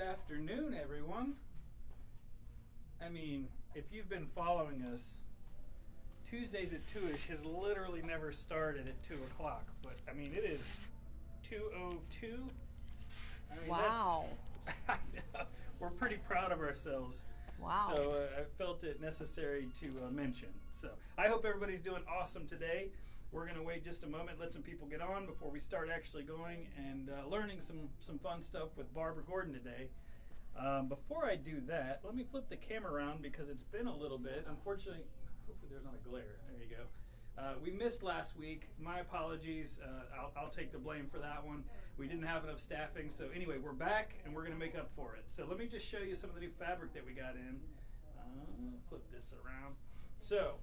afternoon, everyone. I mean, if you've been following us, Tuesdays at 2-ish has literally never started at 2 o'clock. But, I mean, it is 2:02. I mean, wow. I know. We're pretty proud of ourselves. Wow. So I felt it necessary to mention. So I hope everybody's doing awesome today. We're going to wait just a moment, let some people get on before we start actually going and learning some fun stuff with Barbara Gordon today. Before I do that, let me flip the camera around because it's been a little bit. Unfortunately, hopefully there's not a glare. There you go. We missed last week. My apologies. I'll take the blame for that one. We didn't have enough staffing. So anyway, we're back and we're going to make up for it. So let me just show you some of the new fabric that we got in. Flip this around. So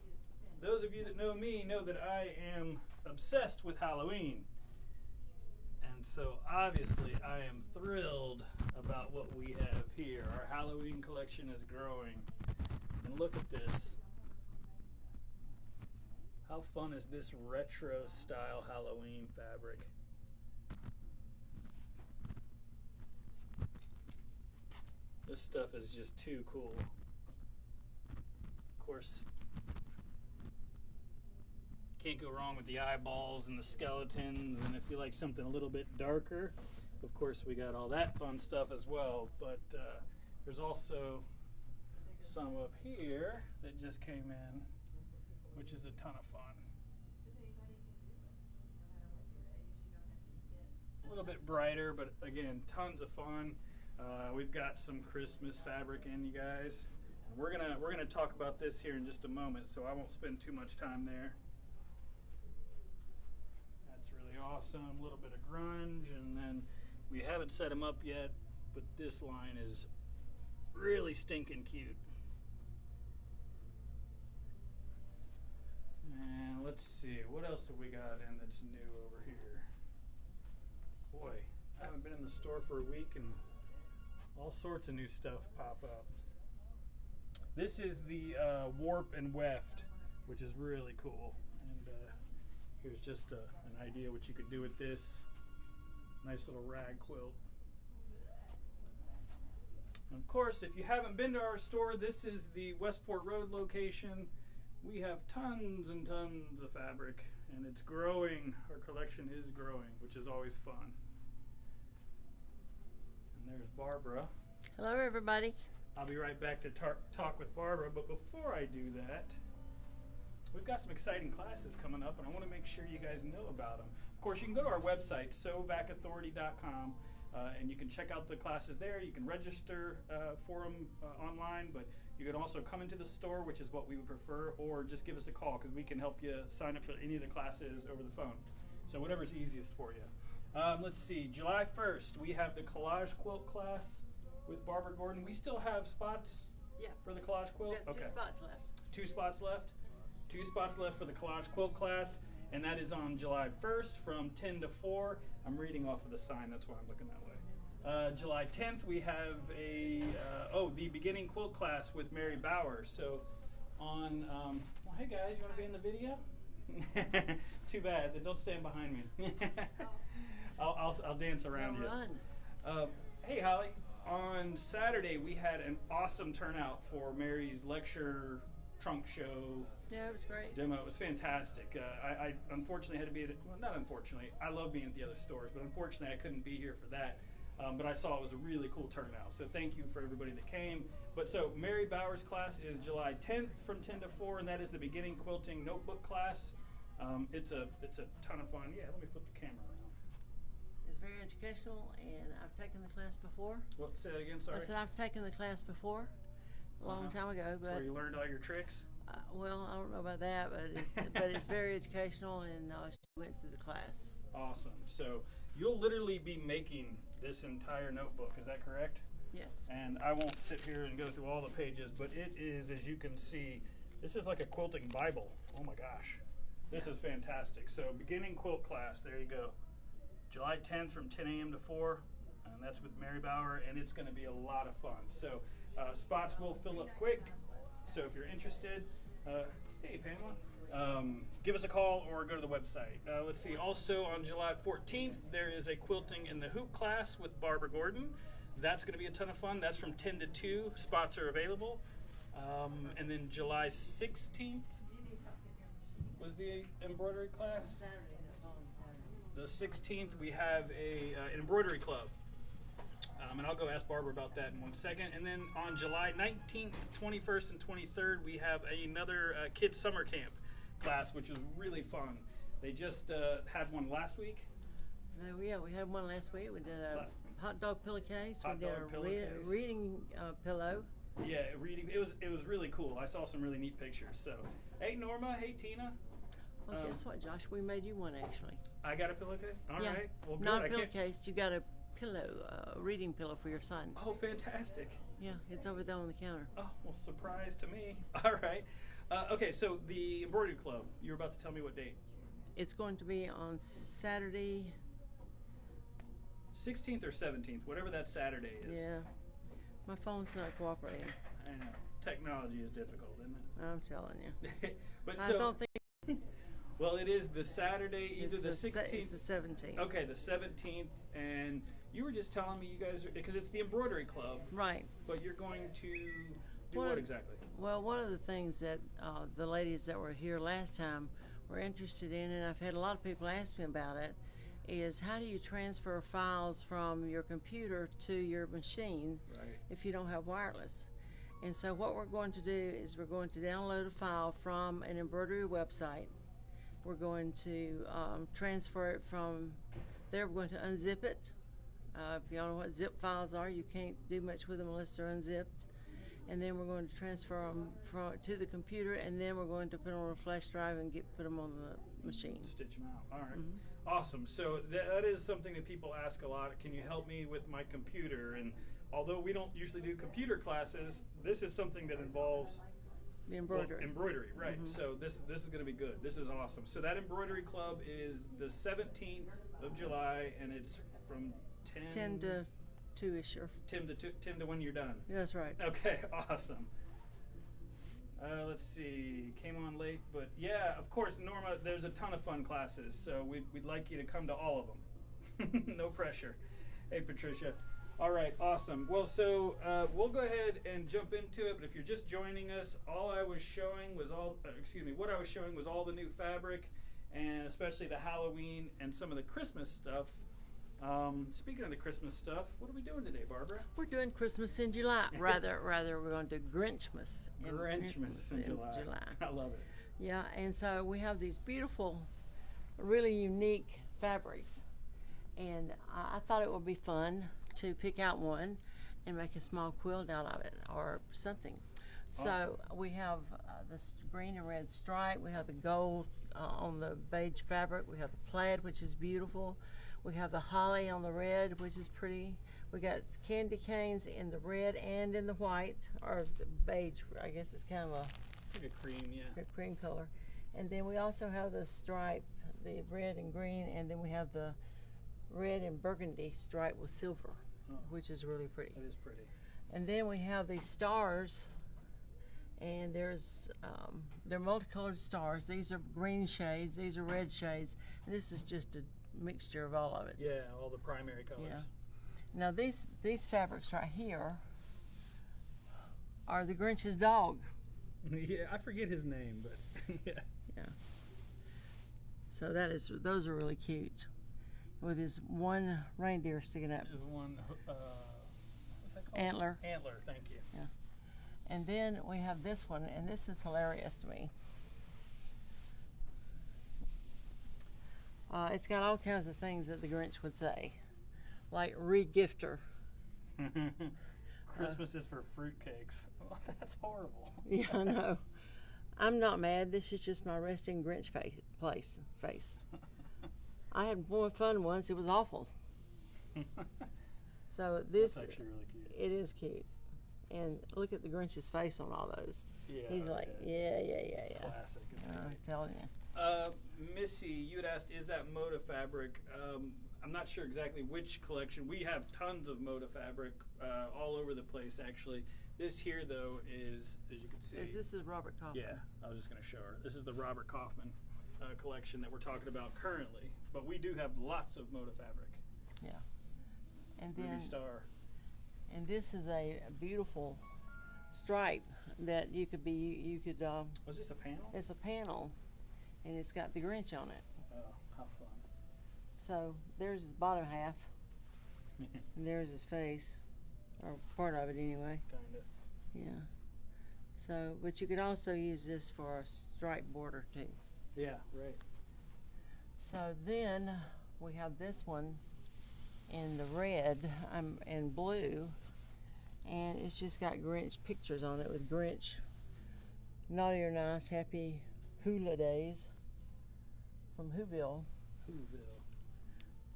those of you that know me know that I am obsessed with Halloween. And so obviously I am thrilled about what we have here. Our Halloween collection is growing. And look at this. How fun is this retro style Halloween fabric? This stuff is just too cool. Of course, can't go wrong with the eyeballs and the skeletons, and if you like something a little bit darker, of course we got all that fun stuff as well. But there's also some up here that just came in, which is a ton of fun. A little bit brighter, but again, tons of fun. We've got some Christmas fabric in, you guys. We're gonna talk about this here in just a moment, so I won't spend too much time there. That's really awesome. A little bit of grunge, and then we haven't set them up yet, but this line is really stinking cute. And let's see, what else have we got in that's new over here? Boy, I haven't been in the store for a week and all sorts of new stuff pop up. This is the warp and weft, which is really cool. And here's just an idea what you could do with this. Nice little rag quilt. And of course, if you haven't been to our store, this is the Westport Road location. We have tons and tons of fabric, and it's growing. Our collection is growing, which is always fun. And there's Barbara. Hello, everybody. I'll be right back to talk with Barbara, but before I do that, we've got some exciting classes coming up, and I want to make sure you guys know about them. Of course, you can go to our website, sovacauthority.com, and you can check out the classes there. You can register for them online, but you can also come into the store, which is what we would prefer, or just give us a call because we can help you sign up for any of the classes over the phone. So whatever's easiest for you. Let's see, July 1st, we have the collage quilt class with Barbara Gordon. We still have spots for the collage quilt? We have two spots left. 2 spots left. 2 spots left for the collage quilt class, and that is on July 1st from 10 to 4. I'm reading off of the sign, that's why I'm looking that way. July 10th, we have the beginning quilt class with Mary Bauer. So on, well, hey guys, you want to be in the video? Too bad, then don't stand behind me. I'll dance around you. Hey Holly. On Saturday, we had an awesome turnout for Mary's lecture trunk show. Yeah, it was great. Demo. It was fantastic. I unfortunately had to be at, well, not unfortunately, I love being at the other stores, but unfortunately I couldn't be here for that. But I saw it was a really cool turnout. So thank you for everybody that came. But so Mary Bauer's class is July 10th from 10 to 4, and that is the beginning quilting notebook class. It's a ton of fun. Yeah, let me flip the camera around. It's very educational, and I've taken the class before. What? Say that again, sorry. I said I've taken the class before, a long time ago. But where you learned all your tricks? Well, I don't know about that, but it's very educational, and she went through the class. Awesome. So you'll literally be making this entire notebook, is that correct? Yes. And I won't sit here and go through all the pages, but it is, as you can see, this is like a quilting Bible. Oh my gosh. This is fantastic. So beginning quilt class, there you go. July 10th from 10 a.m. to 4, and that's with Mary Bauer, and it's going to be a lot of fun. So spots will fill up quick, so if you're interested, hey Pamela, give us a call or go to the website. Let's see, also on July 14th, there is a quilting in the hoop class with Barbara Gordon. that's going to be a ton of fun. That's from 10 to 2. Spots are available. And then July 16th was the embroidery class. Saturday, that following Saturday. The 16th, we have an embroidery club. And I'll go ask Barbara about that in 1 second. And then on July 19th, 21st, and 23rd, we have another kids summer camp class, which is really fun. They just had one last week. No, yeah, we had one last week. We did a hot dog pillowcase. Hot We did dog a pillowcase. reading pillow. Yeah, reading. It was really cool. I saw some really neat pictures. So, hey Norma, hey Tina. Well, guess what, Josh? We made you one actually. I got a pillowcase. All Yeah. right. Well, good. Not I a can't- pillowcase. You got a pillow, a reading pillow for your son. Oh, fantastic. Yeah, it's over there on the counter. Oh, well, surprise to me. All right. Okay, so the embroidery club. You were about to tell me what date? It's going to be on Saturday. 16th or 17th, whatever that Saturday is. Yeah, my phone's not cooperating. I know. Technology is difficult, isn't I'm telling you. it? But I so, don't think well, it is the Saturday, either the it's 16th. It's the 17th. Okay, the 17th, and you were just telling me you guys are, because it's the embroidery club, Right. but you're going to do Well, what exactly? Well, one of the things that the ladies that were here last time were interested in, and I've had a lot of people ask me about it, is how do you transfer files from your computer to your machine Right. if you don't have wireless? And so what we're going to do is we're going to download a file from an embroidery website. We're going to transfer it from there. We're going to unzip it. If you don't know what zip files are, you can't do much with them unless they're unzipped. And then we're going to transfer them to the computer, and then we're going to put them on a flash drive and put them on the machine. Stitch them out. All right. Mm-hmm. Awesome. So that is something that people ask a lot. Can you help me with my computer? And although we don't usually do computer classes, this is something that involves The embroidery. embroidery, right? Mhm. So this is going to be good. This is awesome. So that embroidery club is the 17th of July, and it's from 10 to 2-ish. Or 10 to when you're done. yeah, that's right. Okay, awesome. Let's see, came on late, but yeah, of course, Norma, there's a ton of fun classes, so we'd like you to come to all of them. No pressure. Hey, Patricia. All right, awesome. Well, so we'll go ahead and jump into it, but if you're just joining us, what I was showing was all the new fabric, and especially the Halloween and some of the Christmas stuff. Speaking of the Christmas stuff, what are we doing today, Barbara? We're doing Christmas in July. Rather, we're going to do Grinchmas. Grinchmas in July. I love it. Yeah, and so we have these beautiful, really unique fabrics, and I thought it would be fun to pick out one and make a small quilt out of it or something. Awesome. So we have this green and red stripe. We have the gold on the beige fabric. We have the plaid, which is beautiful. We have the holly on the red, which is pretty. We got candy canes in the red and in the white, or the beige. I guess it's kind of It's like a cream, yeah. a cream color. And then we also have the stripe, the red and green, and then we have the red and burgundy stripe with silver, which is really pretty. That is pretty. And then we have these stars, and they're multicolored stars. These are green shades, these are red shades, and this is just a mixture of all of it. Yeah, all the primary colors. Yeah. Now these fabrics right here are the Grinch's dog. Yeah, I forget his name, but yeah. Yeah. So those are really cute, with his one reindeer sticking up. There's one, what's that called? Antler. Antler, thank you. Yeah. And then we have this one, and this is hilarious to me. It's got all kinds of things that the Grinch would say, like regifter. Christmas is for fruitcakes. Oh, that's horrible. Yeah, I know. I'm not mad. This is just my resting Grinch face. I had more fun once. It was awful. So this, That's actually really cute. it is cute. And look at the Grinch's face on all those. Yeah. He's like, yeah. Classic. It's I'm great. telling you. Missy, you had asked, is that Moda fabric? I'm not sure exactly which collection. We have tons of Moda fabric all over the place, actually. This here, though, is, as you can see. This is Robert Kaufman. Yeah, I was just going to show her. This is the Robert Kaufman collection that we're talking about currently. But we do have lots of Moda fabric. Yeah. And Ruby then Star. And this is a beautiful stripe that you could Was this a panel? it's a panel, and it's got the Grinch on it. Oh, how fun. So there's his bottom half, and there's his face, or part of it anyway. Kinda. Yeah. So, but you could also use this for a stripe border too. Yeah, right. So then we have this one in the red and blue, and it's just got Grinch pictures on it with Grinch, naughty or nice, happy hula days from Whoville. Whoville.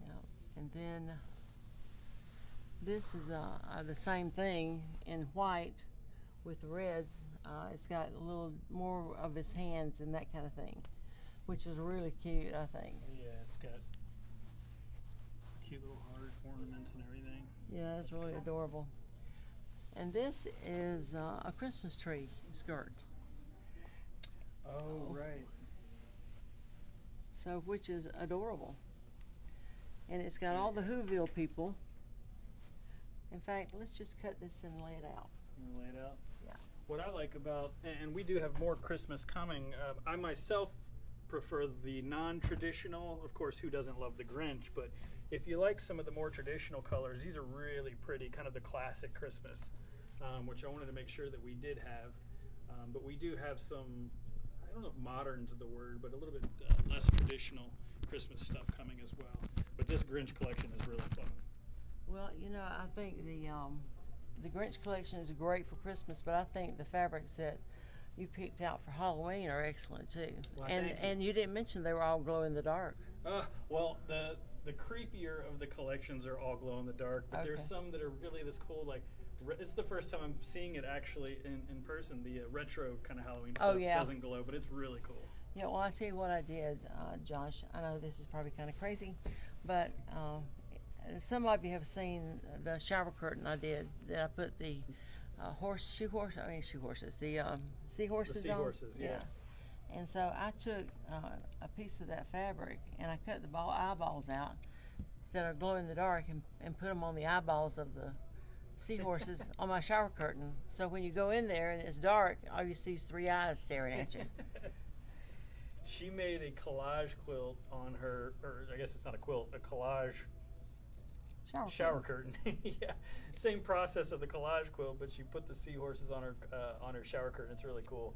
Yeah. And then this is the same thing in white with reds. It's got a little more of his hands and that kind of thing, which is really cute, I think. Yeah, it's got cute little heart ornaments and everything. Yeah, that's really cool. adorable. And this is a Christmas tree skirt. Oh, right. So, which is adorable. And it's got all the Whoville people. In fact, let's just cut this and lay it out. You wanna lay it out? Yeah. What I like about, and we do have more Christmas coming, I myself prefer the non-traditional. Of course, who doesn't love the Grinch? But if you like some of the more traditional colors, these are really pretty, kind of the classic Christmas, which I wanted to make sure that we did have. But we do have some, I don't know if modern's the word, but a little bit less traditional Christmas stuff coming as well. But this Grinch collection is really fun. Well, you know, I think the Grinch collection is great for Christmas, but I think the fabrics that you picked out for Halloween are excellent too. Well, and thank you. and you didn't mention they were all glow in the dark. Well, the creepier of the collections are all glow in the dark, but there's Okay. some that are really this cool. Like, it's the first time I'm seeing it actually in person. The retro kind of Halloween Oh, stuff yeah. doesn't glow, but it's really cool. Yeah, well, I'll tell you what I did, Josh. I know this is probably kind of crazy, but some of you have seen the shower curtain I did. That I put the seahorses, the seahorses on. seahorses, yeah. And so I took a piece of that fabric and I cut the eyeballs out that are glow in the dark and put them on the eyeballs of the seahorses on my shower curtain. So when you go in there and it's dark, all you see is 3 eyes staring at you. She made a collage quilt on her, or I guess it's not a quilt, a collage shower curtain. Yeah, same process of the collage quilt, but she put the seahorses on her shower curtain. It's really cool.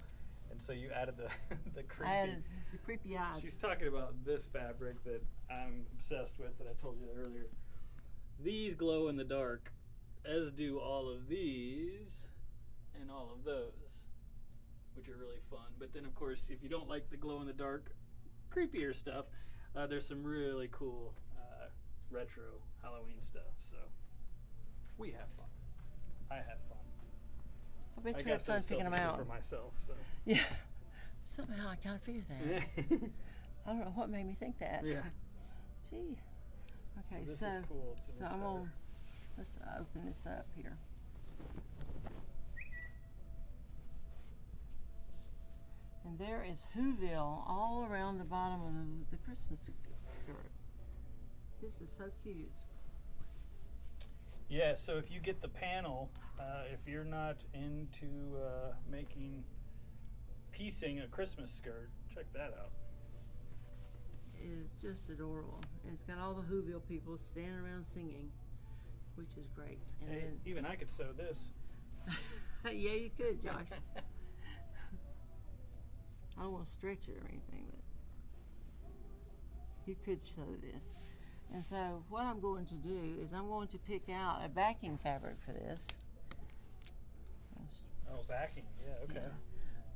And so you added the creepy. I added the creepy eyes. She's talking about this fabric that I'm obsessed with that I told you earlier. These glow in the dark, as do all of these and all of those, which are really fun. But then, of course, if you don't like the glow in the dark, creepier stuff, there's some really cool retro Halloween stuff. So we have fun. I had fun. I bet I you got had fun those picking them selfishly out. for myself. So. Yeah. Somehow I kind of figured that. I don't know what made me think that. Yeah. Gee. Okay, So this is cool. It's so much I'm better. gonna let's open this up here. And there is Whoville all around the bottom of the Christmas skirt. This is so cute. Yeah, so if you get the panel, if you're not into piecing a Christmas skirt, check that out. It's just adorable. And it's got all the Whoville people standing around singing, which is great. And Hey, even I could sew this. then, yeah, you could, Josh. I don't want to stretch it or anything, but you could sew this. And so what I'm going to do is I'm going to pick out a backing fabric for this. Oh, backing. Yeah, okay. Yeah.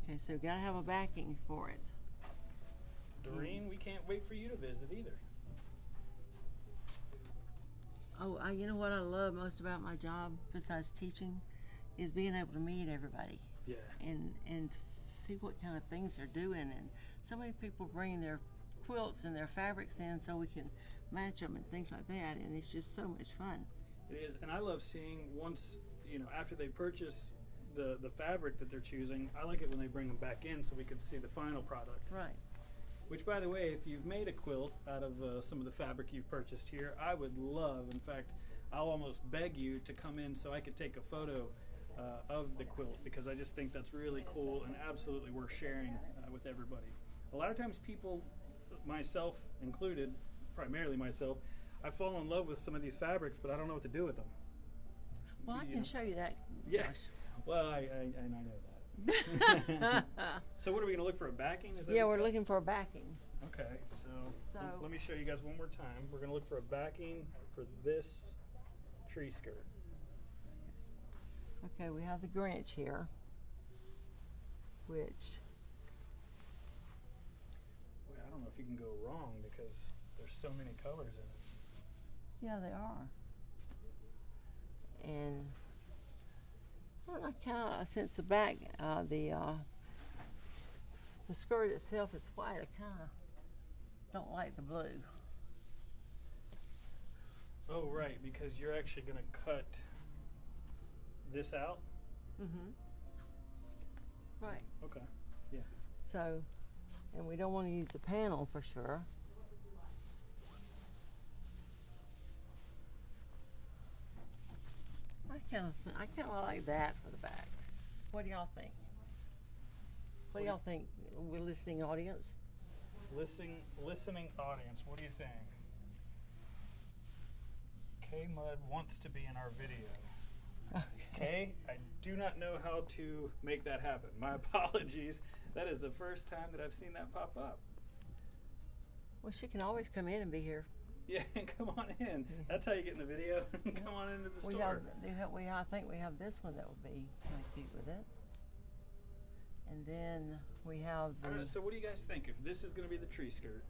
Okay, so got to have a backing for it. Doreen, we can't wait for you to visit either. Oh, you know what I love most about my job besides teaching is being able to meet everybody Yeah. and see what kind of things they're doing. And so many people bring their quilts and their fabrics in so we can match them and things like that, and it's just so much fun. It is, and I love seeing once, after they purchase the fabric that they're choosing, I like it when they bring them back in so we can see the final product. Right. Which, by the way, if you've made a quilt out of some of the fabric you've purchased here, I would love, in fact, I'll almost beg you to come in so I could take a photo of the quilt, because I just think that's really cool and absolutely worth sharing with everybody. A lot of times people, myself included, primarily myself, I fall in love with some of these fabrics, but I don't know what to do with them. Well, I can show you that. Yeah. Josh. Well, I know that. So what are we going to look for, a backing? Is that Yeah, what you we're said? looking for a backing. Okay, so So- let me show you guys one more time. We're going to look for a backing for this tree skirt. Okay, we have the Grinch here, which, Well, I don't know if you can go wrong because there's so many colors in it. yeah, they are. And well, I kind of, since the back, the skirt itself is white, I kind of don't like the blue. Oh, right, because you're actually going to cut this out? Mm-hmm. Right. Okay. So, and we don't want to use the panel for sure. I kind of like that for the back. What do y'all think? What do y'all think, we're listening audience? Listening audience, what do you think? K Mud wants to be in our video. Okay, I do not know how to make that happen. My apologies. That is the first time that I've seen that pop up. Well, she can always come in and be here. Yeah, come on in. That's how you get in the video. Come on into the store. I think we have this one that would be kind of cute with it. And then we have All the, right, so what do you guys think? If this is going to be the tree skirt,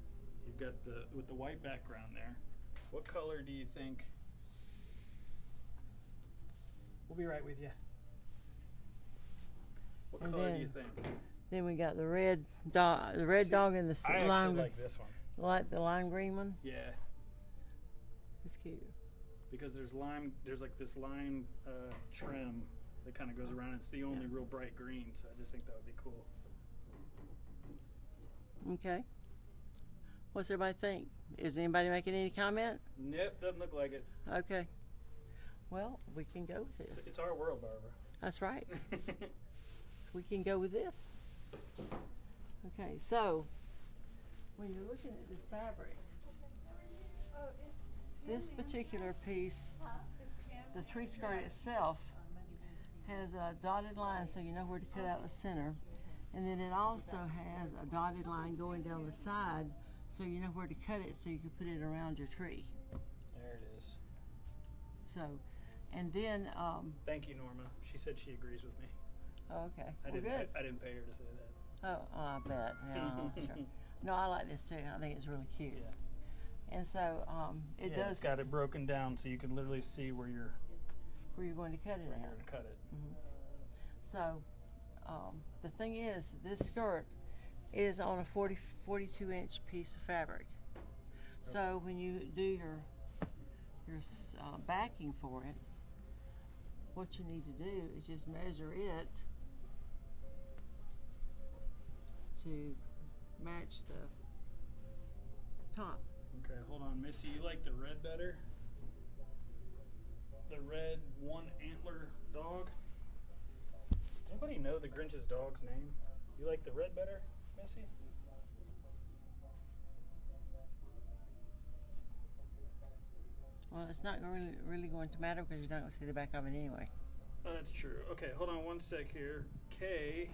you've got with the white background there. What color do you think? We'll be right with you. What And color do you then- think? then we got the red dog, See, dog and the I actually lime, like this one. like the lime green one. Yeah, It's cute. because there's like this lime trim that kind of goes around. It's the only real bright green, so I just think that would be cool. Okay. What's everybody think? Is anybody making any comment? Nope, doesn't look like it. Okay. Well, we can go with this. It's our world, Barbara. That's right. We can go with this. Okay, so when you're looking at this fabric, this particular piece, the tree skirt itself, has a dotted line so you know where to cut out the center. And then it also has a dotted line going down the side so you know where to cut it so you can put it around your tree. There it is. So, and then, Thank you, Norma. She said she agrees with me. oh, okay, I well, didn't. good. I didn't pay her to say that. Oh, I bet. Yeah, sure. No, I like this too. I think it's really cute. Yeah. And so it Yeah, does it's got it broken down so you can literally see where you're where you're going to cut it going at. to cut it. So the thing is, this skirt is on a 42-inch piece of fabric. So when you do your backing for it, what you need to do is just measure it to match the top. Okay, hold on, Missy. You like the red better? The red one antler dog? Does anybody know the Grinch's dog's name? You like the red better, Missy? Well, it's not really going to matter because you're not going to see the back of it anyway. Oh, that's true. Okay, hold on one sec here. Kay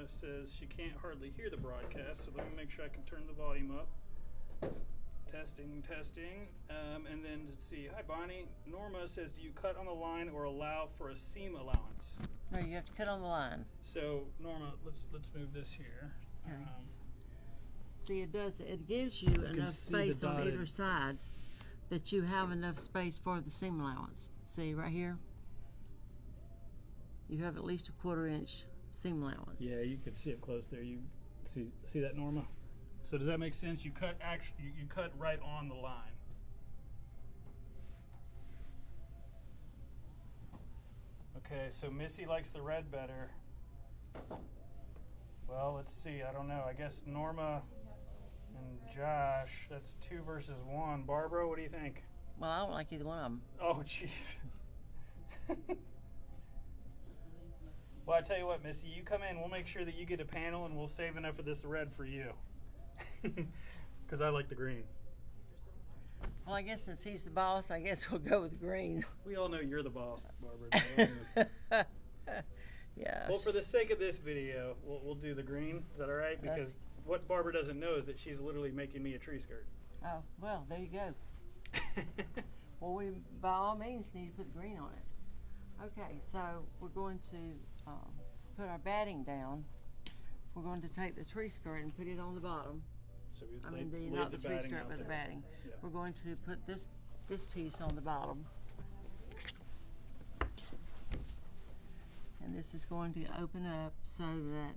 says she can't hardly hear the broadcast, so let me make sure I can turn the volume up. Testing. And then let's see. Hi, Bonnie. Norma says, do you cut on the line or allow for a seam allowance? No, you have to cut on the line. So, Norma, let's move this here. Okay. See, it gives you can enough see the space on dotted- either side that you have enough space for the seam allowance. See right here? You have at least a 1/4 inch seam allowance. Yeah, you could see it close there. You see that, Norma? So does that make sense? You cut you cut right on the line. Okay, so Missy likes the red better. Well, let's see. I don't know. I guess Norma and Josh, that's 2 versus 1. Barbara, what do you think? Well, I don't like either one of them. Oh, jeez. Well, I tell you what, Missy, you come in, we'll make sure that you get a panel, and we'll save enough of this red for you. Because I like the green. Well, I guess since he's the boss, I guess we'll go with green. We all know you're the boss, Barbara. Yeah. Well, for the sake of this video, we'll do the green. Is that all right? Because what Barbara doesn't know is that she's literally making me a tree skirt. Oh, well, there you go. Well, we by all means need to put the green on it. Okay, so we're going to put our batting down. We're going to take the tree skirt and put it on the bottom. So we Not the tree skirt, but the there. batting. Yeah. We're going to put this piece on the bottom. And this is going to open up so that.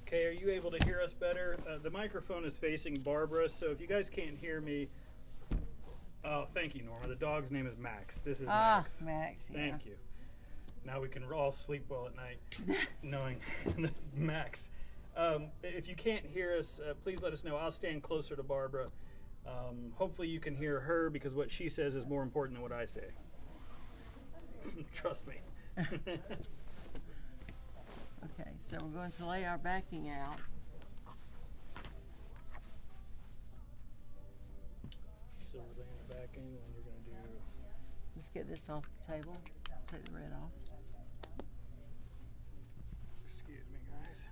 Okay, are you able to hear us better? The microphone is facing Barbara, so if you guys can't hear me, oh, thank you, Norma. The dog's name is Max. This is Max. Max, yeah. Thank you. Now we can all sleep well at night, knowing Max. If you can't hear us, please let us know. I'll stand closer to Barbara. Hopefully you can hear her, because what she says is more important than what I say. Trust me. Okay, so we're going to lay our backing out. So we're laying the backing, and you're going to do... Let's get this off the table. Take the red off. Excuse me, guys.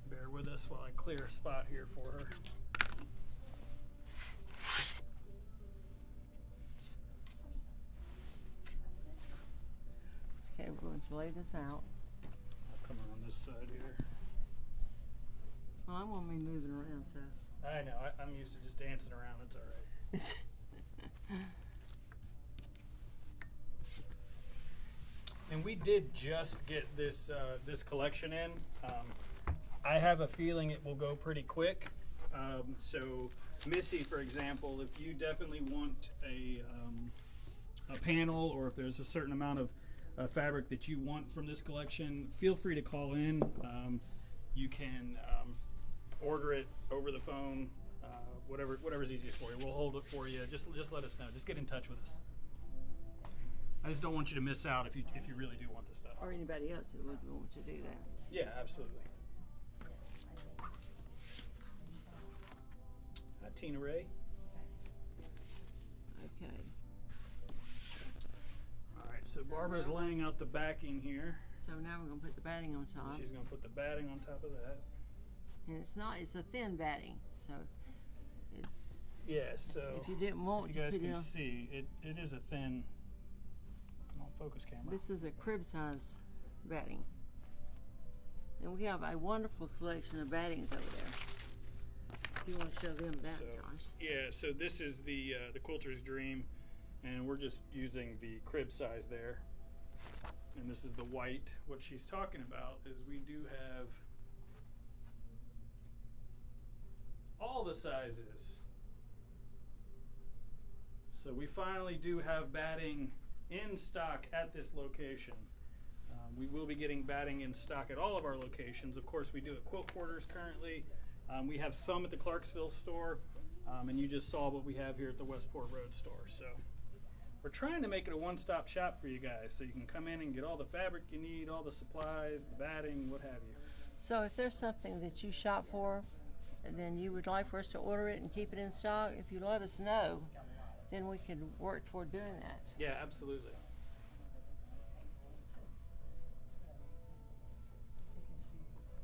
Bear with us while I clear a spot here for her. Okay, we're going to lay this out. I'll come on this side here. Well, I'm going to be moving around, so. I know. I'm used to just dancing around. It's all right. And we did just get this this collection in. I have a feeling it will go pretty quick. So Missy, for example, if you definitely want a panel, or if there's a certain amount of fabric that you want from this collection, feel free to call in. You can order it over the phone, whatever's easiest for you. We'll hold it for you. Just let us know. Just get in touch with us. I just don't want you to miss out if you really do want this stuff. Or anybody else who would want to do that. Yeah, absolutely. Hi, Tina Ray. Okay. All right, so Barbara's laying out the backing here. So now we're going to put the batting on top. She's going to put the batting on top of that. And it's a thin batting, so it's. Yeah, so If you didn't want you to guys put it can on. see, it is a thin. Come on, focus camera. This is a crib size batting. And we have a wonderful selection of battings over there. If you want to show them that, So, Josh. yeah, so this is the Quilter's Dream, and we're just using the crib size there. And this is the white. What she's talking about is we do have all the sizes. So we finally do have batting in stock at this location. We will be getting batting in stock at all of our locations. Of course, we do at Quilt Quarters currently. We have some at the Clarksville store, and you just saw what we have here at the Westport Road store. So we're trying to make it a one-stop shop for you guys, so you can come in and get all the fabric you need, all the supplies, the batting, what have you. So if there's something that you shop for, and then you would like for us to order it and keep it in stock, if you let us know, then we can work toward doing that. Yeah, absolutely.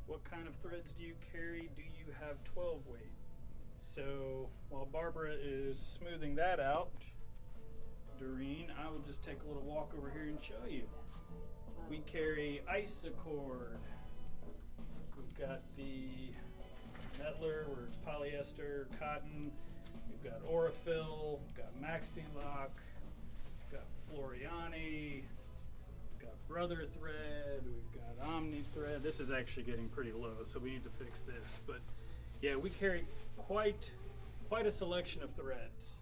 What kind of threads do you carry? Do you have 12 weight? So while Barbara is smoothing that out, Doreen, I will just take a little walk over here and show you. We carry Isacord. We've got the Nettler, where it's polyester, cotton. We've got Aurifil, we've got Maxilock, we've got Floriani, we've got Brother Thread, we've got Omni Thread. This is actually getting pretty low, so we need to fix this. But yeah, we carry quite a selection of threads.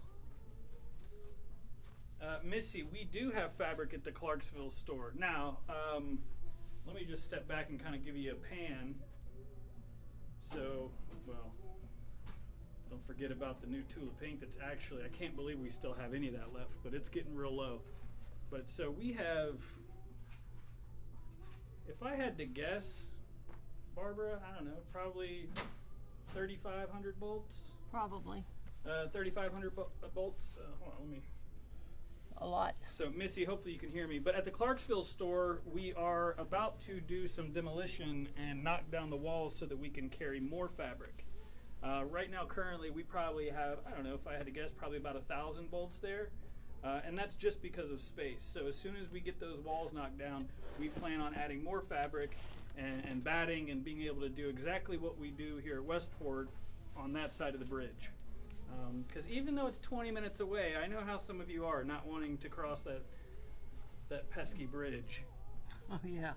Missy, we do have fabric at the Clarksville store. Now, let me just step back and kind of give you a pan. So, well, the Don't forget about the new Tula Pink that's actually, I can't believe we still have any of that left, but it's getting real low. But so we have, if I had to guess, Barbara, I don't know, probably 3,500 bolts. Probably 3,500 bolts. Hold on, let me. a lot. So Missy, hopefully you can hear me. But at the Clarksville store, we are about to do some demolition and knock down the walls so that we can carry more fabric. Right now, currently, we probably have, I don't know, if I had to guess, probably about 1,000 bolts there. And that's just because of space. So as soon as we get those walls knocked down, we plan on adding more fabric and batting and being able to do exactly what we do here at Westport on that side of the bridge. Because even though it's 20 minutes away, I know how some of you are not wanting to cross that pesky bridge. Oh yeah.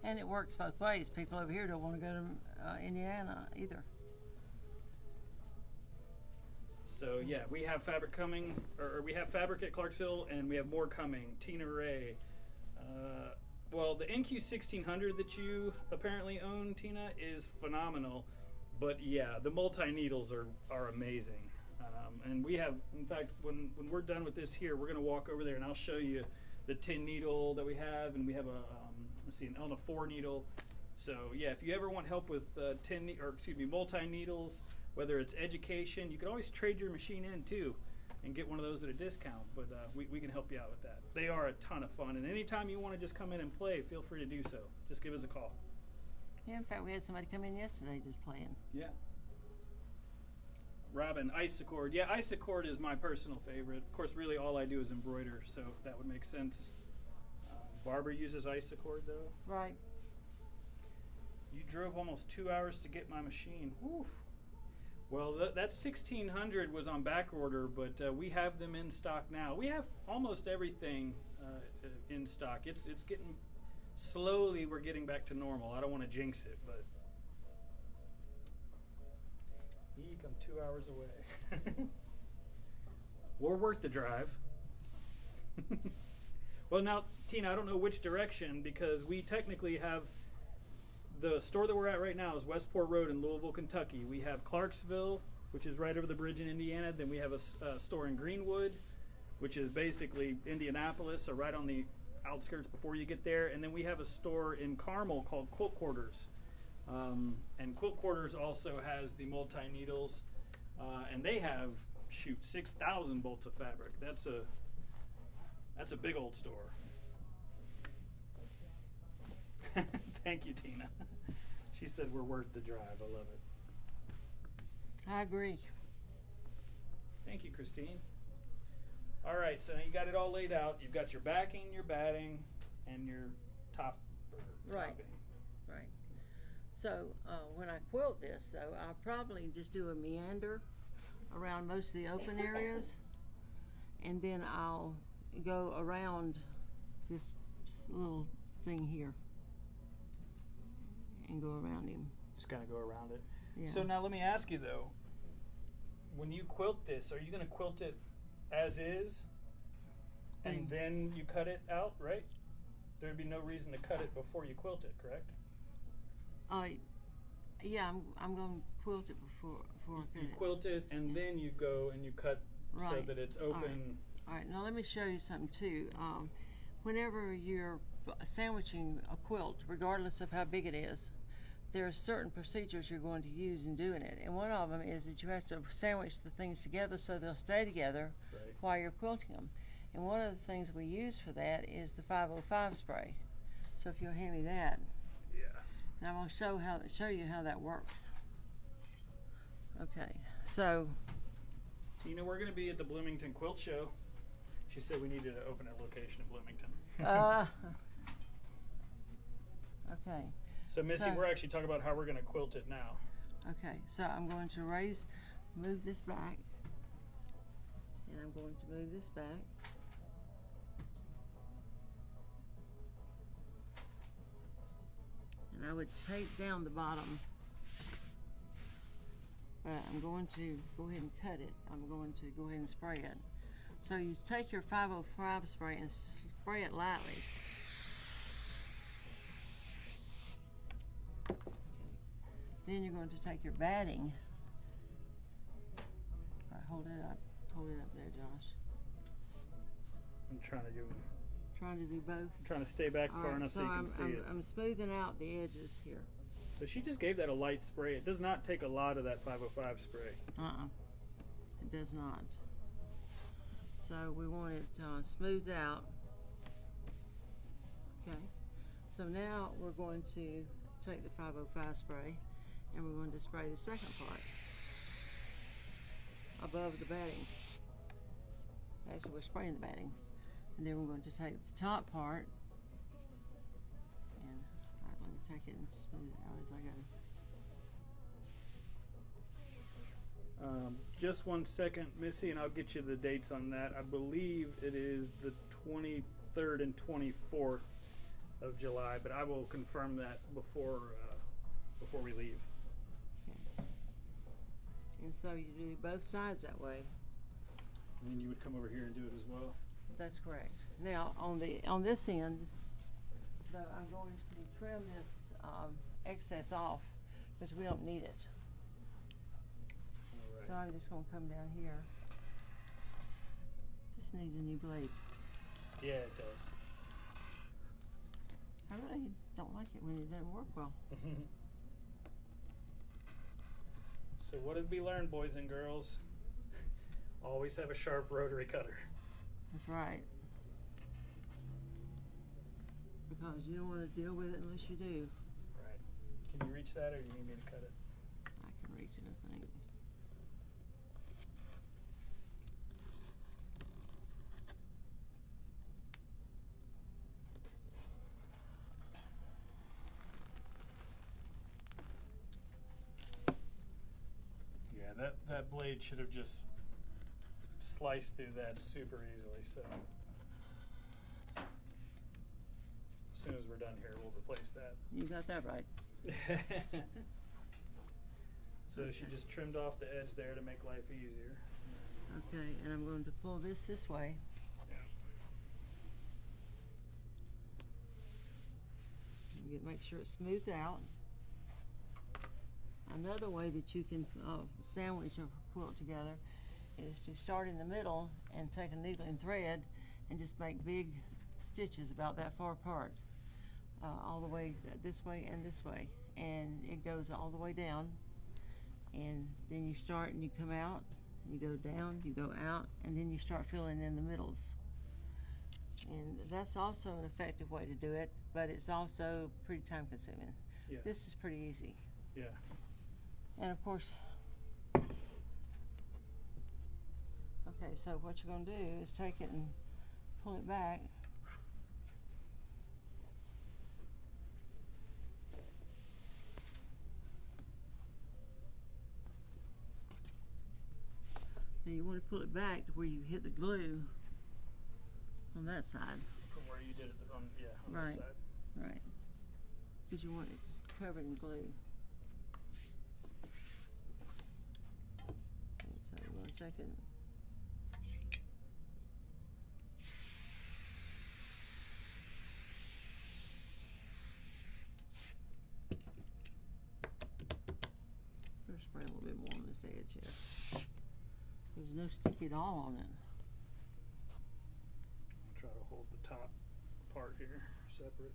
And it works both ways. People over here don't want to go to Indiana either. So yeah, we have fabric coming, or we have fabric at Clarksville, and we have more coming. Tina Ray. Well, the NQ1600 that you apparently own, Tina, is phenomenal. But yeah, the multi-needles are amazing. And we have, in fact, when we're done with this here, we're going to walk over there and I'll show you the 10 needle that we have, and we have an Elna 4 needle. So yeah, if you ever want help with multi-needles, whether it's education, you can always trade your machine in too and get one of those at a discount, but we can help you out with that. They are a ton of fun, and anytime you want to just come in and play, feel free to do so. Just give us a call. Yeah, in fact, we had somebody come in yesterday just playing. Yeah. Robin, Isacord. Yeah, Isacord is my personal favorite. Of course, really all I do is embroider, so that would make sense. Barbara uses Isacord, though. Right. You drove almost 2 hours to get my machine. Whew. Well, that 1600 was on back order, but we have them in stock now. We have almost everything in stock. It's getting, slowly we're getting back to normal. I don't want to jinx it, but eek, I'm 2 hours away. We're worth the drive. Well, now, Tina, I don't know which direction, because we technically have, the store that we're at right now is Westport Road in Louisville, Kentucky. We have Clarksville, which is right over the bridge in Indiana. Then we have a store in Greenwood, which is basically Indianapolis, or right on the outskirts before you get there. And then we have a store in Carmel called Quilt Quarters. And Quilt Quarters also has the multi-needles, and they have, 6,000 bolts of fabric. That's a big old store. Thank you, Tina. She said we're worth the drive. I love it. I agree. Thank you, Christine. All right, so now you got it all laid out. You've got your backing, your batting, and your top. Right. Topping. Right. So when I quilt this, though, I'll probably just do a meander around most of the open areas, and then I'll go around this little thing here and go around him. Just kind of go around it. Yeah. So now let me ask you, though, when you quilt this, are you going to quilt it as is, and then you cut it out, right? There'd be no reason to cut it before you quilt it, correct? Yeah, I'm going to quilt it before I cut You it. quilt it, and then you go and you cut so Right. that it's open. All right, now let me show you something too. Whenever you're sandwiching a quilt, regardless of how big it is, there are certain procedures you're going to use in doing it. And one of them is that you have to sandwich the things together so they'll stay together Right. while you're quilting them. And one of the things we use for that is the 505 spray. So if you'll hand me that, Yeah. and I'm going to show you how that works. Okay, so Tina, we're going to be at the Bloomington Quilt Show. She said we needed to open a location in Bloomington. okay. So Missy, so- we're actually talking about how we're going to quilt it now. Okay, so I'm going to move this back, and I'm going to move this back. And I would take down the bottom, but I'm going to go ahead and cut it. I'm going to go ahead and spray it. So you take your 505 spray and spray it lightly. Then you're going to take your batting right, hold it up. Hold it up there, Josh. I'm trying to do. Trying to do both. I'm trying to stay back All far right, enough so you can see it. I'm smoothing out the edges here. So she just gave that a light spray. It does not take a lot of that 505 spray. It does not. So we want it smoothed out. Okay. So now we're going to take the 505 spray and we're going to spray the second part above the batting. Actually, we're spraying the batting. And then we're going to take the top part and, all right, let me take it and smooth it out as I go. Just 1 second, Missy, and I'll get you the dates on that. I believe it is the 23rd and 24th of July, but I will confirm that before we leave. Okay. And so you do both sides that way. And then you would come over here and do it as well. That's correct. Now on this end, though, I'm going to trim this excess off because we don't need it. All right. So I'm just going to come down here. This needs a new blade. Yeah, it does. I really don't like it when it doesn't work well. So what did we learn, boys and girls? Always have a sharp rotary cutter. That's right. Because you don't want to deal with it unless you do. Right. Can you reach that, or do you need me to cut it? I can reach it, I think. Yeah, that blade should have just sliced through that super easily. So as soon as we're done here, we'll replace that. You got that right. So she just trimmed off the edge there to make life easier. Okay, and I'm going to pull this way. Make sure it's smoothed out. Another way that you can sandwich a quilt together is to start in the middle and take a needle and thread and just make big stitches about that far apart, all the way this way and this way, and it goes all the way down, and then you start and you come out, you go down, you go out, and then you start filling in the middles. And that's also an effective way to do it, but it's also pretty time consuming. Yeah. This is pretty easy. Yeah. And of course, okay, so what you're going to do is take it and pull it back. Now you want to pull it back to where you hit the glue on that side. From where you did it on, on this Right. side. Right. Because you want it covered in glue. And so you want to take it. Better spray a little bit more on this edge here. There's no sticky at all on it. Try to hold the top part here separate.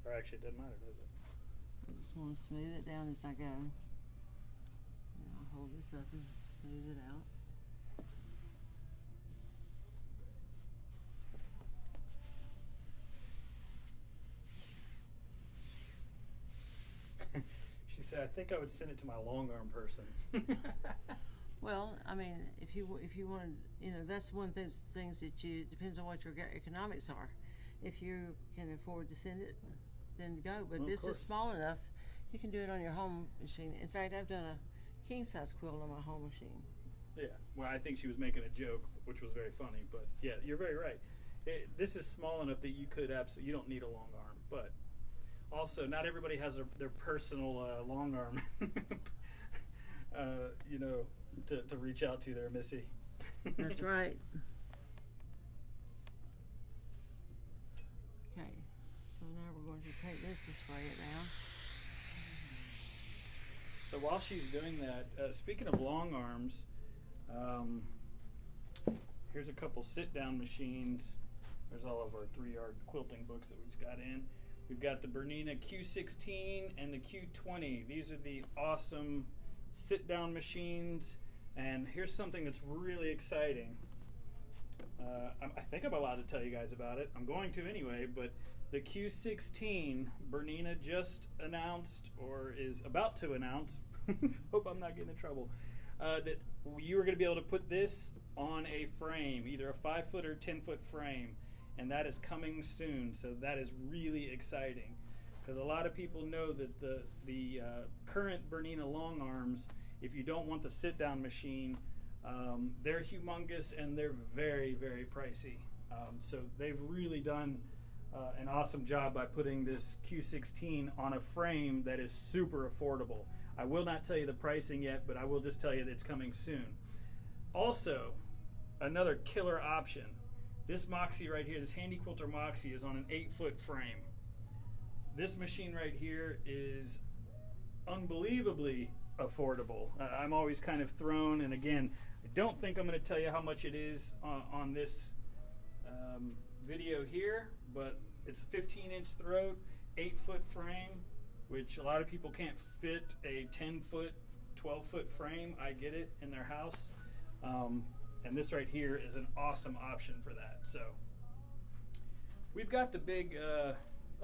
Or actually, it doesn't matter, does it? I just want to smooth it down as I go. And I'll hold this up and smooth it out. She said, "I think I would send it to my long arm person." Well, I mean, if you want to, that's one of those things that depends on what your economics are. If you can afford to send it, then go. But Well, this is small enough, you can do it on your home machine. In fact, I've done a king size quilt on my home machine. Yeah. Well, I think she was making a joke, which was very funny. But yeah, you're very right. This is small enough that you could absolutely. You don't need a long arm, but also not everybody has their personal long arm. To reach out to there, Missy. That's right. Okay, so now we're going to take this and spray it down. So while she's doing that, speaking of long arms, Here's a couple sit-down machines. There's all of our 3-yard quilting books that we've got in. We've got the Bernina Q16 and the Q20. These are the awesome sit-down machines. And here's something that's really exciting. I think I'm allowed to tell you guys about it. I'm going to anyway, but the Q16, Bernina just announced, or is about to announce, hope I'm not getting in trouble, that you are going to be able to put this on a frame, either a 5-foot or 10-foot frame, and that is coming soon. So that is really exciting, because a lot of people know that the current Bernina long arms, if you don't want the sit-down machine, they're humongous and they're very, very pricey. So they've really done an awesome job by putting this Q16 on a frame that is super affordable. I will not tell you the pricing yet, but I will just tell you that it's coming soon. Also, another killer option. This Moxie right here, this Handy Quilter Moxie, is on an 8-foot frame. This machine right here is unbelievably affordable. I'm always kind of thrown, and again, I don't think I'm going to tell you how much it is on this video here, but it's a 15-inch throat, 8-foot frame, which a lot of people can't fit a 10-foot, 12-foot frame. I get it, in their house. And this right here is an awesome option for that. So we've got the big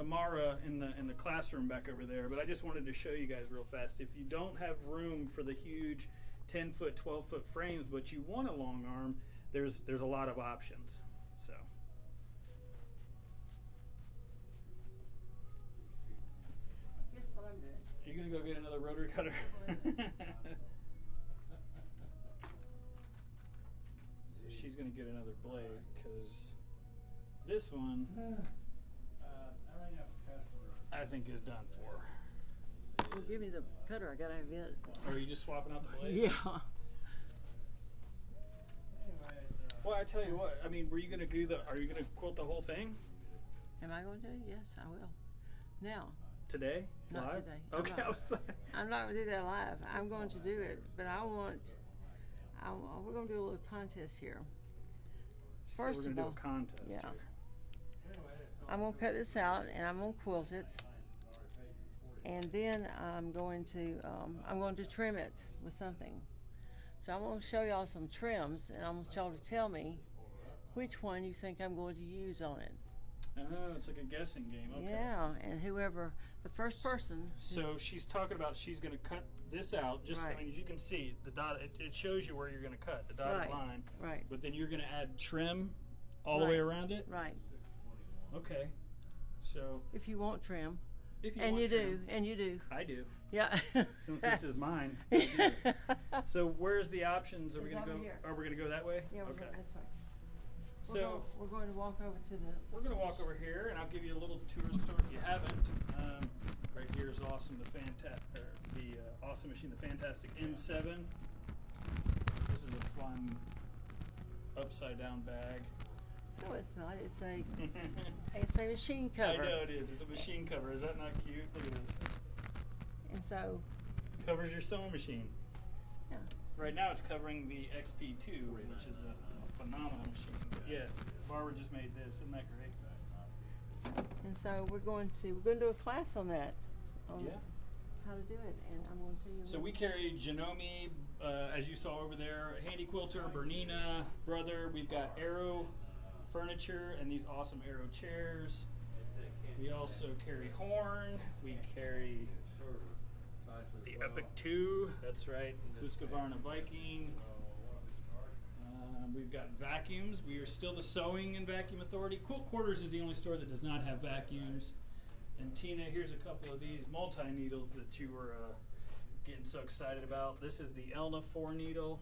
Amara in the classroom back over there, but I just wanted to show you guys real fast. If you don't have room for the huge 10-foot, 12-foot frames, but you want a long arm, there's a lot of options. So Guess what I'm doing? you're gonna go get another rotary cutter. So she's gonna get another blade, because this one I think is done for. Well, give me the cutter. I gotta have it. Or are you just swapping out the blades? Yeah. Well, I tell you what. I mean, were you gonna do are you gonna quilt the whole thing Am I going to? Yes, I will. Now, today? not Live? today. Okay. I was like, I'm not going to do that live. I'm going to do it, but we're going to do a little contest here. so First we're of gonna all, do a contest yeah. here. I'm going to cut this out and I'm going to quilt it, and then I'm going to trim it with something. So I'm going to show y'all some trims, and I want y'all to tell me which one you think I'm going to use on it. Oh, it's like a guessing game. Okay. Yeah, and whoever, the first person. So she's talking about she's going to cut this out. Just Right. I mean, as you can see, the dot. It shows you where you're going to cut the dotted Right. line. Right, But then you're going to add trim all the way Right. around it. right. Okay. So If you want trim. if you And want you trim, do, and you do. I do. Yeah. Since this is mine, I do. So where's the options? Are we It's going to over go? here. Are we going to go that way? Yeah, Okay. that's right. So we're going to walk over to the. we're going to walk over here, and I'll give you a little tour of the store if you haven't. Right here is awesome. The awesome machine, the Fantastic M7. This is a fun upside down bag. No, it's not. It's a machine cover. I know it is. It's a machine cover. Is that not cute? Look at this. And so, Covers your sewing machine. yeah. Right now, it's covering the XP2, which is a phenomenal machine. But yeah, Barbara just made this. Isn't that great? And so we're going to do a class on that. On Yeah. how to do it, and I'm going to tell you. So we carry Janome, as you saw over there, Handy Quilter, Bernina, Brother. We've got Arrow furniture and these awesome Arrow chairs. We also carry Horn. We carry the Epic 2. That's right, Husqvarna Viking. We've got vacuums. We are still the Sewing and Vacuum Authority. Quilt Quarters is the only store that does not have vacuums. And Tina, here's a couple of these multi-needles that you were getting so excited about. This is the Elna 4 needle.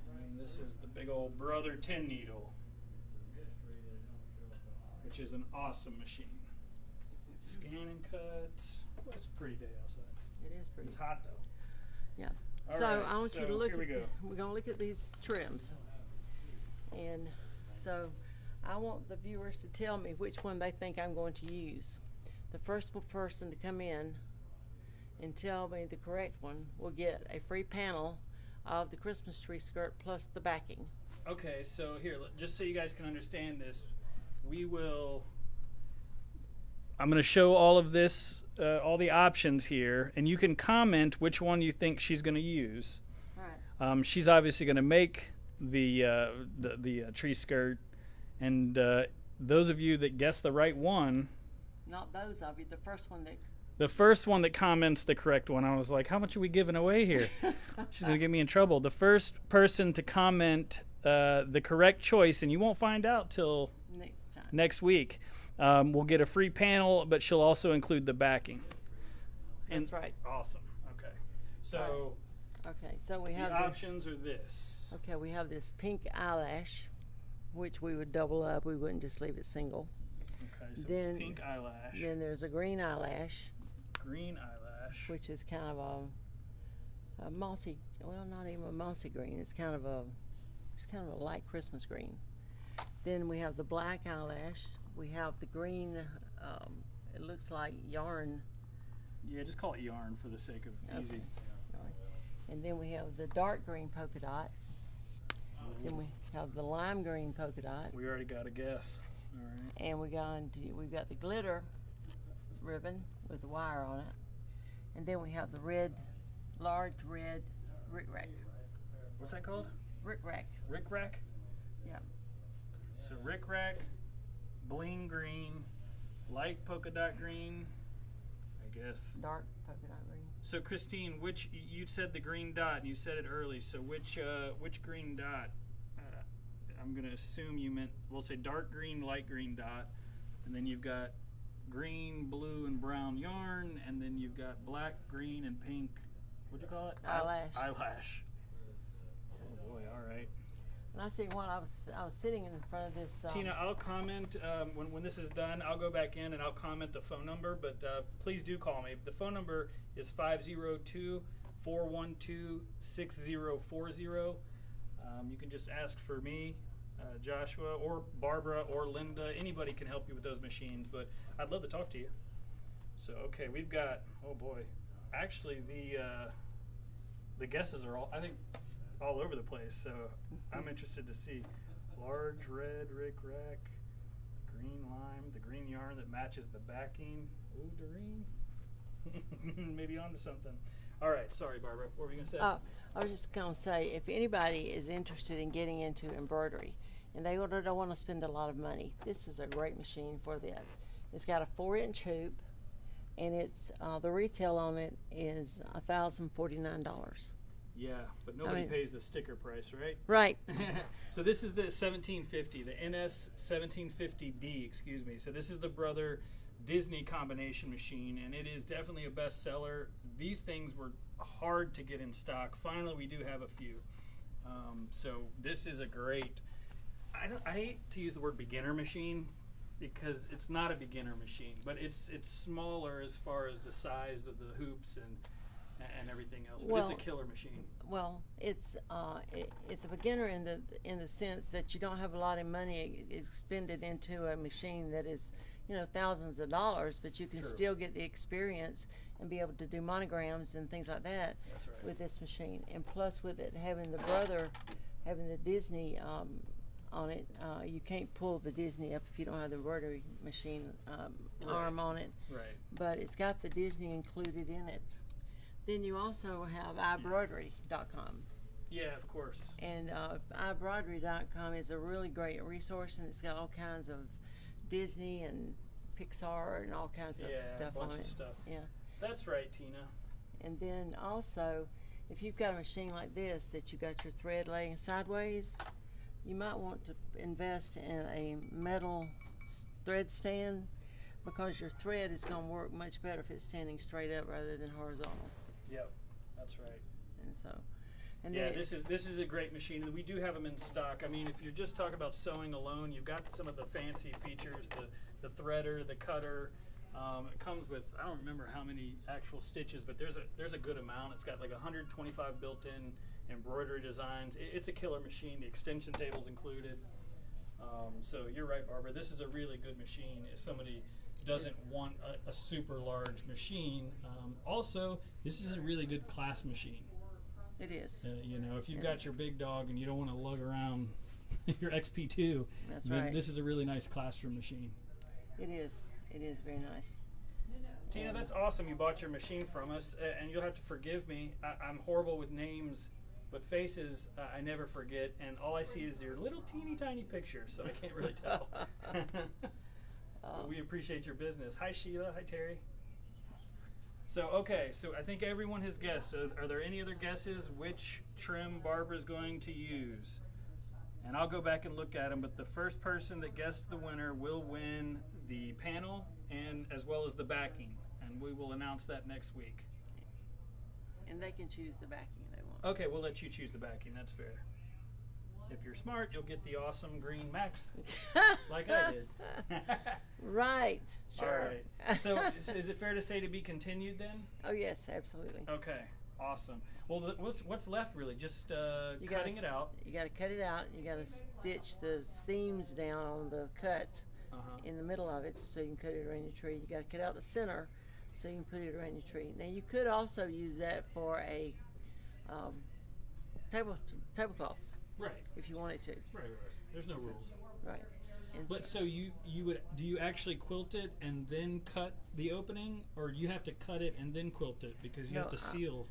And this is the big old Brother 10 needle, which is an awesome machine. Scan and cuts. Well, it's a pretty day outside. It is pretty. It's hot though. Yeah. All So right, I want you to so look here we at. go. We're going to look at these trims, and so I want the viewers to tell me which one they think I'm going to use. The first person to come in and tell me the correct one will get a free panel of the Christmas tree skirt plus the backing. Okay, so here, just so you guys can understand this, I'm going to show all of this, all the options here, and you can comment which one you think she's going to use. All right. She's obviously going to make the tree skirt, and those of you that guess the right one, Not those of you. The first one that. the first one that comments the correct one, I was like, how much are we giving away here? She's going to get me in trouble. The first person to comment the correct choice, and you won't find out till Next time. next week, will get a free panel, but she'll also include the backing. That's right. Awesome. Okay. So Okay, so we the have options are this. okay, we have this pink eyelash, which we would double up. We wouldn't just leave it single. Okay, so Then- pink eyelash, Then there's a green eyelash, green eyelash. which is kind of a mossy. Well, not even a mossy green. It's kind of a light Christmas green. Then we have the black eyelash. We have the green. It looks like yarn. Yeah, just call it yarn for the sake of easy. Okay. And then we have the dark green polka dot. Then we have the lime green polka dot, We already got a guess. All right. and we've got the glitter ribbon with the wire on it, and then we have the large red rick-rack. What's that called? Rick-rack. Rick Rack? Yeah. So Rick Rack, bling green, light polka dot green, I guess. Dark polka dot green. So Christine, which you said the green dot, and you said it early. So which green dot? I'm gonna assume you meant. We'll say dark green, light green dot, and then you've got green, blue, and brown yarn, and then you've got black, green, and pink. What'd you call it? Eyelash. Eyelash. Oh boy! All right. And I'll tell you what, I was sitting in front of this. Tina, I'll comment when this is done. I'll go back in and I'll comment the phone number, but please do call me. The phone number is 502-412-6040. You can just ask for me, Joshua, or Barbara, or Linda. Anybody can help you with those machines, but I'd love to talk to you. So, okay, we've got, oh boy, actually the guesses are all, I think, all over the place, so I'm interested to see. Large red Rick Rack, green lime, the green yarn that matches the backing. Ooh, Doreen. Maybe onto something. All right, sorry, Barbara. What were you going to say? I was just going to say, if anybody is interested in getting into embroidery and they don't want to spend a lot of money, this is a great machine for that. It's got a 4-inch hoop, and it's the retail on it is $1,049. Yeah, but nobody pays the sticker price, right? Right. So this is the 1750, the NS 1750D, excuse me. So this is the Brother Disney combination machine, and it is definitely a bestseller. These things were hard to get in stock. Finally, we do have a few. So this is a great, I hate to use the word beginner machine because it's not a beginner machine, but it's smaller as far as the size of the hoops and everything else. But it's a killer machine. Well, it's a beginner in the sense that you don't have a lot of money expended into a machine that is, thousands of dollars, but you can still get the experience and be able to do monograms and things like that. That's right. With this machine. And plus, with it having the Disney on it, you can't pull the Disney up if you don't have the embroidery machine arm on it. Right. But it's got the Disney included in it. Then you also have iBroidery.com. Yeah, of course. And iBroidery.com is a really great resource, and it's got all kinds of Disney and Pixar and all kinds of stuff a bunch on of it. stuff. Yeah. That's right, Tina. And then also, if you've got a machine like this that you got your thread laying sideways, you might want to invest in a metal thread stand because your thread is going to work much better if it's standing straight up rather than horizontal. Yep, that's right. And so, and Yeah, then this is a great machine, and we do have them in stock. I mean, if you're just talking about sewing alone, you've got some of the fancy features, the threader, the cutter. It comes with, I don't remember how many actual stitches, but there's a good amount. It's got like 125 built-in embroidery designs. It's a killer machine. The extension table's included. So you're right, Barbara. This is a really good machine if somebody doesn't want a super large machine. Also, this is a really good class machine. It is. You know, if you've Yeah. got your big dog and you don't want to lug around your XP2, That's then right. this is a really nice classroom machine. It is. It is very nice. Tina, that's awesome. You bought your machine from us, and you'll have to forgive me. I'm horrible with names, but faces I never forget, and all I see is your little teeny tiny picture, so I can't really tell. But we appreciate your business. Hi, Sheila. Hi, Terry. So, okay, so I think everyone has guessed. So are there any other guesses which trim Barbara's going to use? And I'll go back and look at them, but the first person that guessed the winner will win the panel and as well as the backing, and we will announce that next week. And they can choose the backing they want. Okay, we'll let you choose the backing. That's fair. If you're smart, you'll get the awesome green Max like I did. Right. Sure. All right. So is it fair to say to be continued then? Oh yes, absolutely. Okay. Awesome. Well, what's left really? Just You cutting gotta it out. You got to cut it out. You got to stitch the seams down on the cut Uh-huh. in the middle of it, so you can cut it around your tree. You got to cut out the center, so you can put it around your tree. Now you could also use that for a tablecloth Right. if you wanted to. Right. There's no rules. Right. And But so you would, do you actually quilt it and then cut the opening, or you have to cut it and then quilt it because you No, have to seal?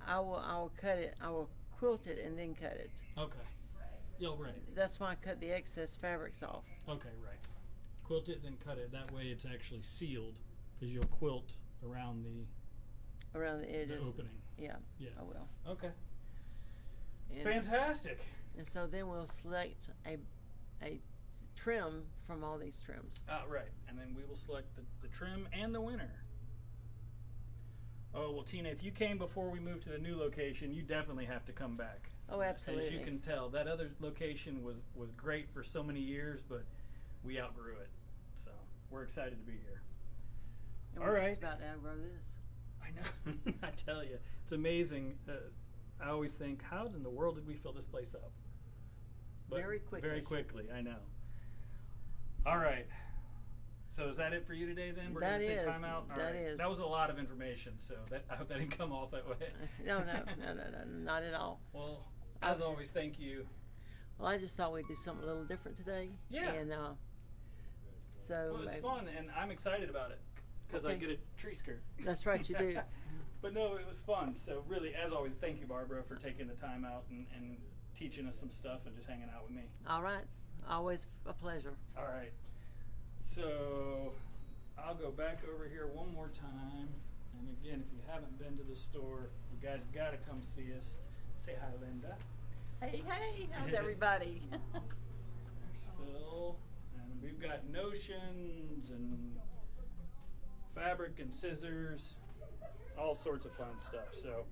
I will cut it. I will quilt it and then cut it. Okay. Yeah, right. That's why I cut the excess fabrics off. Okay, right. Quilt it, then cut it. That way it's actually sealed because you'll quilt around Around the the edges. opening. Yeah, Yeah. I will. Okay. And, Fantastic. and so then we'll select a trim from all these trims. Right. And then we will select the trim and the winner. Oh, well, Tina, if you came before we moved to the new location, you definitely have to come back. Oh, absolutely. As you can tell, that other location was great for so many years, but we outgrew it. So we're excited to be here. And all we're right. just about to outgrow this. I know. I tell you, it's amazing. I always think, how in the world did we fill this place up? But Very quickly. Very quickly, I know. All right. So is that it for you today then? We're going to say That is. timeout? All That right. is. That was a lot of information, so I hope that didn't come off that way. No, not at all. Well, I as was always, just- thank you. Well, I just thought we'd do something a little different today. Yeah. And so Well, it's maybe- fun, and I'm excited about it because I Okay. get a tree skirt. That's right, you do. But no, it was fun. So really, as always, thank you, Barbara, for taking the time out and teaching us some stuff and just hanging out with me. All right. Always a pleasure. All right. So I'll go back over here one more time. And again, if you haven't been to the store, you guys got to come see us. Say hi, Linda. Hey, how's everybody? There's Phil. And we've got notions and fabric and scissors, all sorts of fun stuff. So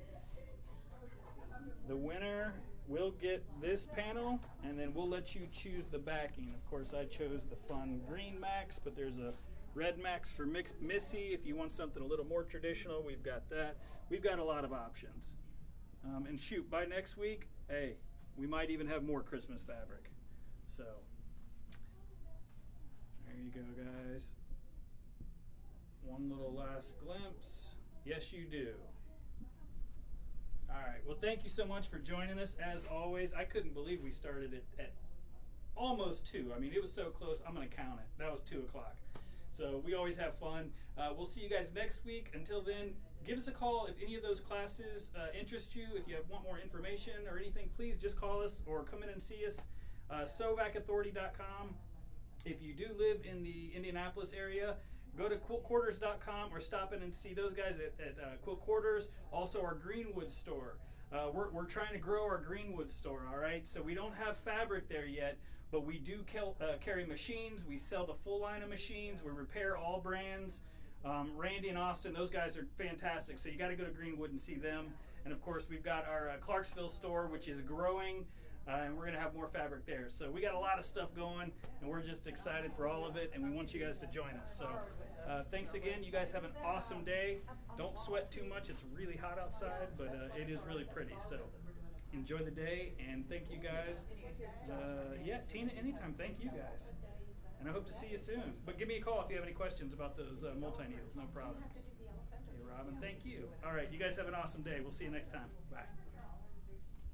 the winner will get this panel, and then we'll let you choose the backing. Of course, I chose the fun green Max, but there's a red Max for Missy. If you want something a little more traditional, we've got that. We've got a lot of options. And shoot, by next week, hey, we might even have more Christmas fabric. So there you go, guys. One little last glimpse. Yes, you do. All right. Well, thank you so much for joining us. As always, I couldn't believe we started it at almost 2. I mean, it was so close. I'm going to count it. That was 2 o'clock. So we always have fun. We'll see you guys next week. Until then, give us a call if any of those classes interest you. If you want more information or anything, please just call us or come in and see us. SOVACauthority.com. If you do live in the Indianapolis area, go to quiltquarters.com or stop in and see those guys at Quilt Quarters. Also, our Greenwood store. We're trying to grow our Greenwood store, all right? So we don't have fabric there yet, but we do carry machines. We sell the full line of machines. We repair all brands. Randy and Austin, those guys are fantastic. So you got to go to Greenwood and see them. And of course, we've got our Clarksville store, which is growing. And we're going to have more fabric there. So we got a lot of stuff going, and we're just excited for all of it, and we want you guys to join us. So thanks again. You guys have an awesome day. Don't sweat too much. It's really hot outside, but it is really pretty. So enjoy the day, and thank you guys. Yeah, Tina, anytime. Thank you guys. And I hope to see you soon. But give me a call if you have any questions about those multi-needles. No problem. Hey, Robin, thank you. All right, you guys have an awesome day. We'll see you next time. Bye.